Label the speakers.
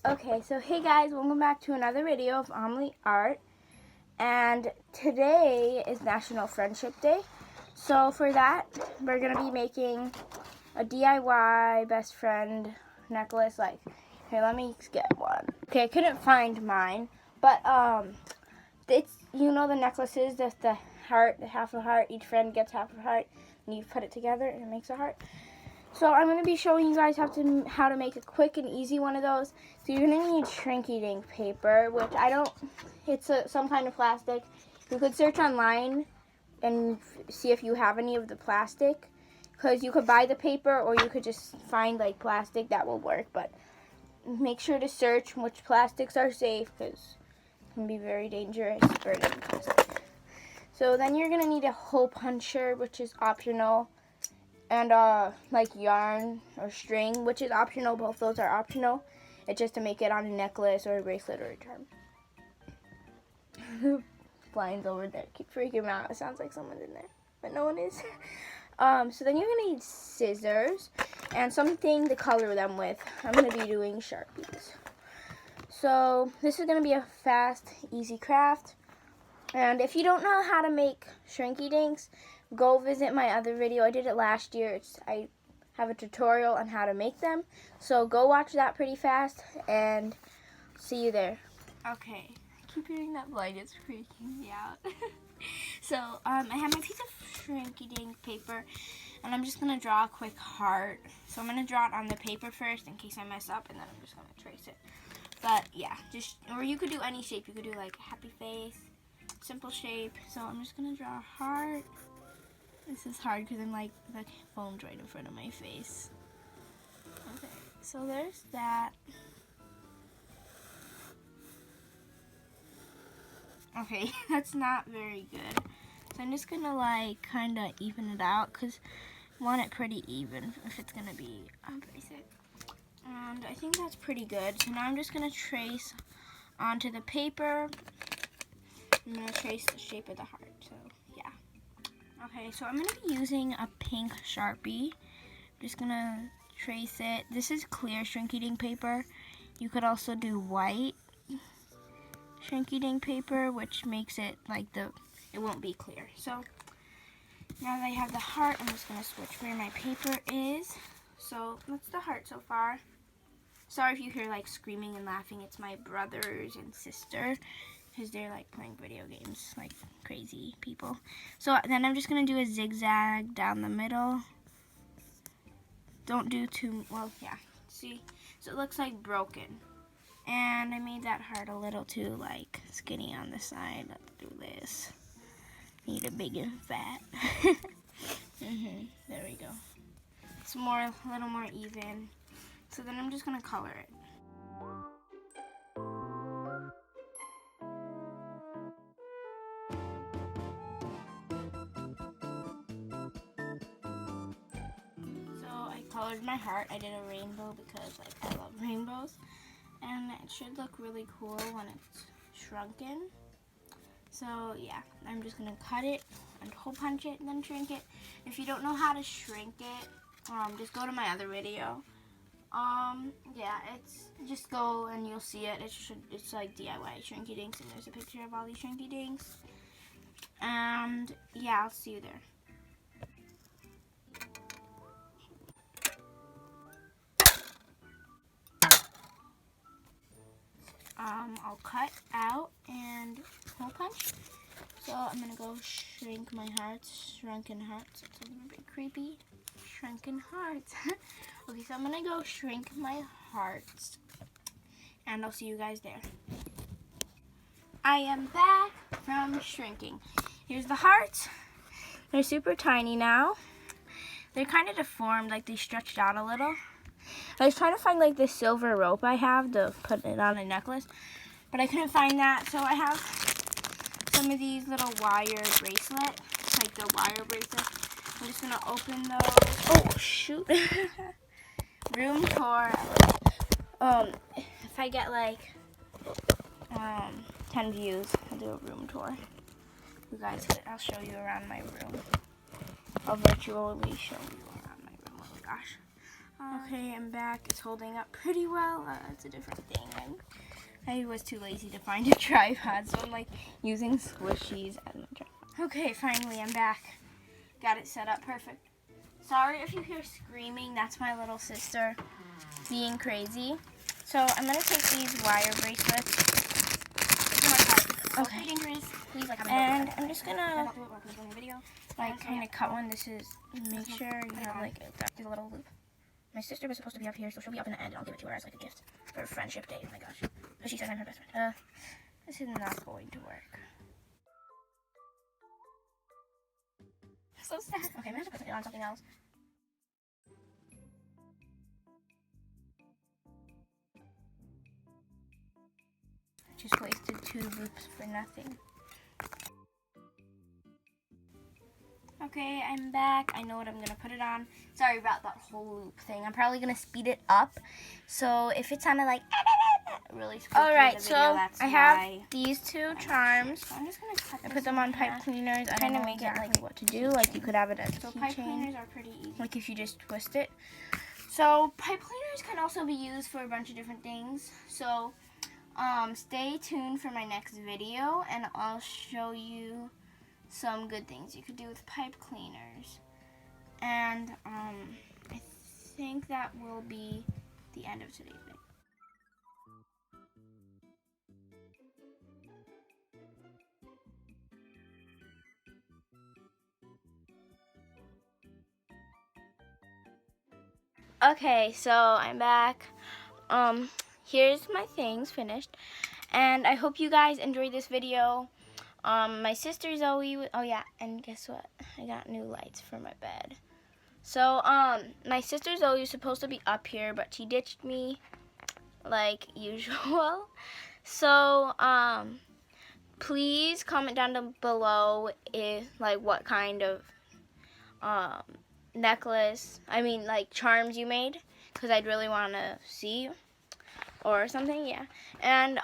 Speaker 1: Okay, so hey guys, welcome back to another video of Omni Art. And today is National Friendship Day. So for that, we're going to be making a DIY best friend necklace. Like, here, let me get one. Okay, I couldn't find mine. But, it's, you know the necklaces, the heart, half a heart, each friend gets half a heart, and you put it together and it makes a heart. So I'm going to be showing you guys how to make a quick and easy one of those. So you're going to need ShrinkyDink paper, which it's some kind of plastic. You could search online and see if you have any of the plastic, because you could buy the paper or you could just find like plastic that will work. But make sure to search which plastics are safe, because it can be very dangerous burning plastic. So then you're going to need a hole puncher, which is optional. And like yarn or string, which is optional. Both those are optional. It's just to make it on a necklace or a bracelet or a charm. Blinds over there keep freaking me out. It sounds like someone's in there, but no one is. So then you're gonna need scissors and something to color them with. I'm gonna be doing Sharpies. So this is gonna be a fast, easy craft. And if you don't know how to make ShrinkyDinks, go visit my other video. I did it last year. I have a tutorial on how to make them. So go watch that pretty fast and see you there. Okay, I keep hearing that blind. It's freaking me out. So I have my piece of ShrinkyDink paper, and I'm just going to draw a quick heart. So I'm going to draw it on the paper first in case I mess up, and then I'm just going to trace it. But yeah, or you could do any shape. You could do like a happy face, simple shape. So I'm just going to draw a heart. This is hard because I'm like the phone's right in front of my face. Okay, so there's that. Okay, that's not very good. So I'm just gonna like kind of even it out because I want it pretty even if it's gonna be basic. And I think that's pretty good. So now I'm just gonna trace onto the paper. I'm gonna trace the shape of the heart. So yeah. Okay, so I'm going to be using a pink Sharpie. I'm just going to trace it. This is clear ShrinkyDink paper. You could also do white ShrinkyDink paper, which makes it like it won't be clear. So now that I have the heart, I'm just going to switch where my paper is. So that's the heart so far. Sorry if you hear like screaming and laughing. It's my brothers and sister, because they're like playing video games like crazy people. So then I'm just going to do a zigzag down the middle. Don't do too, well, yeah, see? So it looks like broken. And I made that heart a little too like skinny on the side. Let's do this. Need a big and fat. There we go. It's a little more even. So then I'm just going to color it. Colored my heart. I did a rainbow because like I love rainbows, and it should look really cool when it's shrunken. So yeah, I'm just gonna cut it and hole punch it and then shrink it. If you don't know how to shrink it, just go to my other video. Yeah, just go and you'll see it. It's like DIY ShrinkyDinks, and there's a picture of all these ShrinkyDinks. And yeah, I'll see you there. I'll cut out and hole punch. So I'm gonna go shrink my hearts, shrunken hearts. It's a little bit creepy. Shrunken hearts. Okay, so I'm gonna go shrink my hearts, and I'll see you guys there. I am back from shrinking. Here's the hearts. They're super tiny now. They're kind of deformed, like they stretched out a little. I was trying to find like this silver rope I have to put it on a necklace, but I couldn't find that. So I have some of these little wire bracelets, like the wire bracelets. I'm just gonna open those. Oh shoot! Room tour. If I get like 10 views, I'll do a room tour. You guys, I'll show you around my room. I'll virtually show you around my room. Oh gosh. Okay, I'm back. It's holding up pretty well. It's a different thing. I was too lazy to find a tripod, so I'm like using squishies as my tripod. Okay, finally I'm back. Got it set up perfect. Sorry if you hear screaming. That's my little sister being crazy. So I'm gonna take these wire bracelets. Okay. And I'm just gonna like kind of cut one. This is make sure you have like a little loop. My sister was supposed to be up here, so she'll be up in the end, and I'll give it to her as like a gift for Friendship Day. Oh my gosh. But she said I'm her best friend. This is not going to work. So sad. Okay, I'm gonna have to put it on something else. Just wasted 2 loops for nothing. Okay, I'm back. I know what I'm gonna put it on. Sorry about that whole loop thing. I'm probably gonna speed it up. So if it sounded like really squeaky in the video, that's I have these 2 charms. So I'm just gonna cut I put them on pipe cleaners. I kind of make it like what to do. Like you could have it as a pipe cleaners are pretty easy. Like if you just twist it. So pipe cleaners can also be used for a bunch of different things. So stay tuned for my next video, and I'll show you some good things you could do with pipe cleaners. And I think that will be the end of today's video. Okay, so I'm back. Here's my things finished, and I hope you guys enjoyed this video. My sister Zoe, oh yeah, and guess what? I got new lights for my bed. So, my sister Zoe was supposed to be up here, but she ditched me, like usual. So, please comment down below if, like, what kind of, like, charms you made, because I'd really want to see, or something, yeah. And